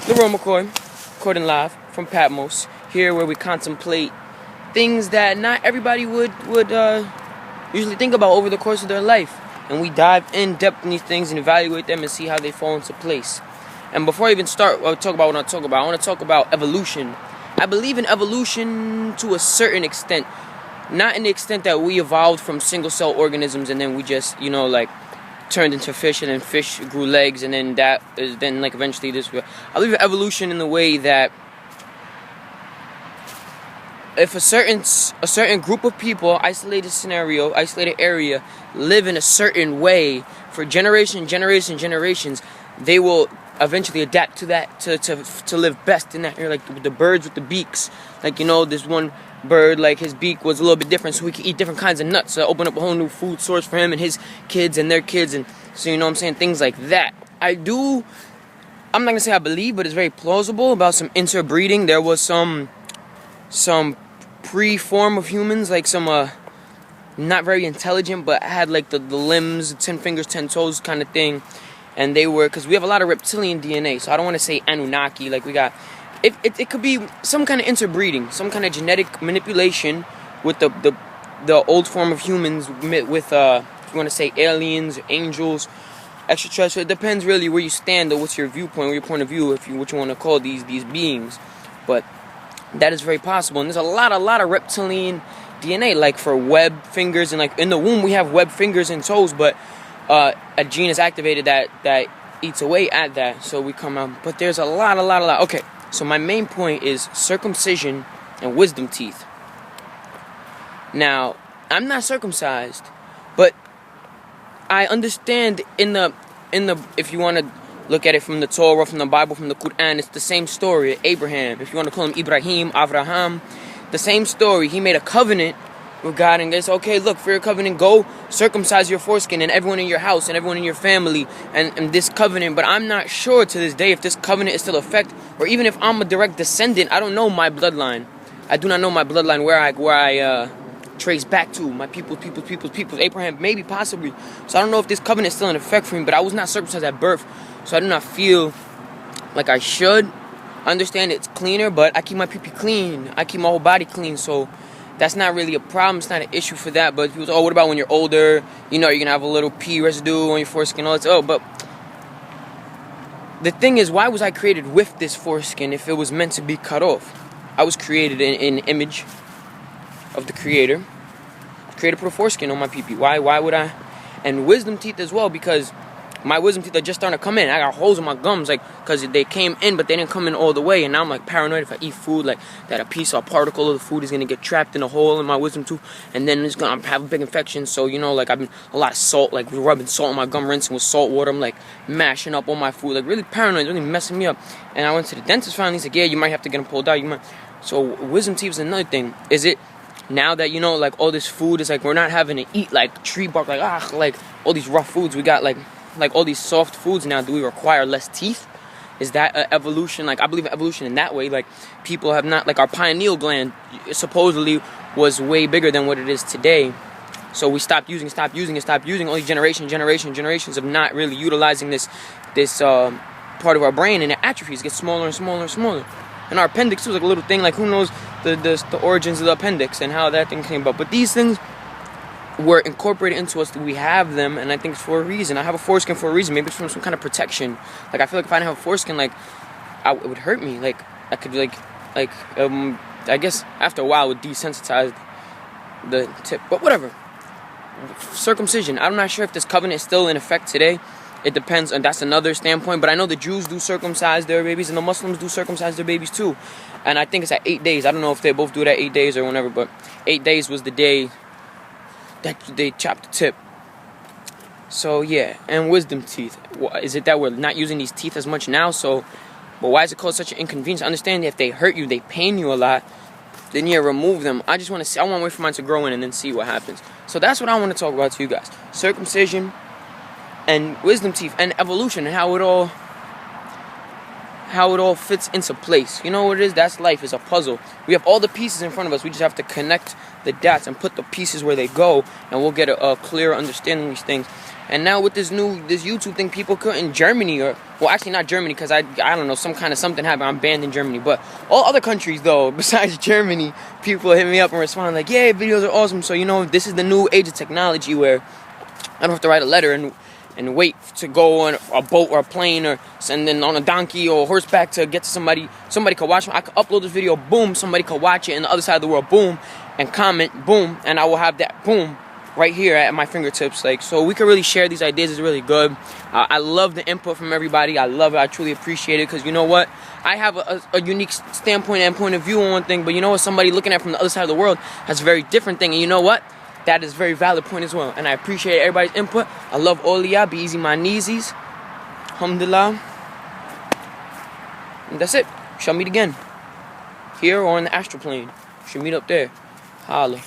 Leroy McCoy, recording live from Patmos, here where we contemplate things that not everybody would usually think about over the course of their life. And we dive in depth in these things and evaluate them and see how they fall into place. And before I even start, I'll talk about what I want to talk about evolution. I believe in evolution to a certain extent. Not in the extent that we evolved from single-cell organisms and then we just, turned into fish, and then fish grew legs, and then that is then eventually this. I believe in evolution in the way that if a certain group of people, isolated scenario, isolated area, live in a certain way for generations, they will eventually adapt to that to live best in that area. Like the birds with the beaks, this one bird, his beak was a little bit different, so he could eat different kinds of nuts. So open up a whole new food source for him and his kids and their kids, and so things like that. I'm not gonna say I believe, but it's very plausible about some interbreeding. There was some pre-form of humans, some not very intelligent, but had the limbs, 10 fingers, 10 toes kind of thing, and they were, because we have a lot of reptilian DNA, so I don't want to say Anunnaki, we got. It could be some kind of interbreeding, some kind of genetic manipulation with the old form of humans with if you want to say aliens, angels, extraterrestrial. It depends really where you stand or what's your viewpoint, or your point of view, what you want to call these beings. But that is very possible, and there's a lot of reptilian DNA, for web fingers, and in the womb we have web fingers and toes, but a gene is activated that eats away at that, so we come out. But there's a lot. Okay. So my main point is circumcision and wisdom teeth. Now, I'm not circumcised, but I understand in the if you want to look at it from the Torah, from the Bible, from the Quran, it's the same story. Abraham, if you want to call him Avraham, the same story. He made a covenant with God, and it's okay, look, for your covenant, go circumcise your foreskin and everyone in your house and everyone in your family and this covenant. But I'm not sure to this day if this covenant is still in effect, or even if I'm a direct descendant. I don't know my bloodline. I do not know my bloodline, where I trace back to, my peoples, Abraham, maybe, possibly. So I don't know if this covenant is still in effect for me, but I was not circumcised at birth, so I do not feel like I should. I understand it's cleaner, but I keep my pee clean. I keep my whole body clean, so that's not really a problem. It's not an issue for that. But people say, what about when you're older? You're going to have a little pee residue on your foreskin. All that. But the thing is, why was I created with this foreskin if it was meant to be cut off? I was created in the image of the Creator. Creator put a foreskin on my pee-pee. Why would I? And wisdom teeth as well, because my wisdom teeth are just starting to come in. I got holes in my gums, because they came in, but they didn't come in all the way. And now I'm paranoid if I eat food, that a piece or a particle of the food is gonna get trapped in a hole in my wisdom tooth, and then it's gonna have a big infection. So I've been a lot of salt, rubbing salt on my gum, rinsing with salt water. I'm mashing up all my food, really paranoid, really messing me up. And I went to the dentist finally. He's like, yeah, you might have to get them pulled out. You might. So wisdom teeth is another thing. Is it now that all this food is we're not having to eat tree bark, all these rough foods we got all these soft foods now? Do we require less teeth? Is that evolution? I believe in evolution in that way. People have not, our pineal gland supposedly was way bigger than what it is today. So we stopped using all these generations of not really utilizing this part of our brain, and it atrophies, gets smaller and smaller and smaller. And our appendix was a little thing, who knows the origins of the appendix and how that thing came about. But these things were incorporated into us. We have them, and I think it's for a reason. I have a foreskin for a reason. Maybe it's from some kind of protection. I feel if I didn't have a foreskin, it would hurt me. I could I guess after a while it would desensitize the tip. But whatever. Circumcision. I'm not sure if this covenant is still in effect today. It depends, and that's another standpoint. But I know the Jews do circumcise their babies, and the Muslims do circumcise their babies too. And I think it's at 8 days. I don't know if they both do it at 8 days or whenever, but 8 days was the day that they chopped the tip. So yeah, and wisdom teeth. Is it that we're not using these teeth as much now? But why is it called such an inconvenience? I understand if they hurt you, they pain you a lot, then remove them. I want to wait for mine to grow in and then see what happens. So that's what I want to talk about to you guys. Circumcision and wisdom teeth and evolution and how how it all fits into place. You know what it is? That's life. It's a puzzle. We have all the pieces in front of us. We just have to connect the dots and put the pieces where they go, and we'll get a clearer understanding of these things. And now with this YouTube thing, people in Germany, or well, actually not Germany, because I don't know, something happened. I'm banned in Germany, but all other countries though, besides Germany, people hit me up and respond like, "Yeah, videos are awesome." So this is the new age of technology where I don't have to write a letter and wait to go on a boat or a plane or send in on a donkey or horseback to get to somebody. Somebody could watch me. I could upload this video, boom, somebody could watch it in the other side of the world, boom, and comment, boom, and I will have that, boom, right here at my fingertips. So we can really share these ideas. It's really good. I love the input from everybody. I love it. I truly appreciate it, because you know what? I have a unique standpoint and point of view on one thing, but you know what? Somebody looking at it from the other side of the world has a very different thing, and you know what? That is a very valid point as well, and I appreciate everybody's input. I love all of y'all. Be easy, my kneesies. Alhamdulillah. And that's it. Shall meet again, here or in the astral plane. Should meet up there. Holla.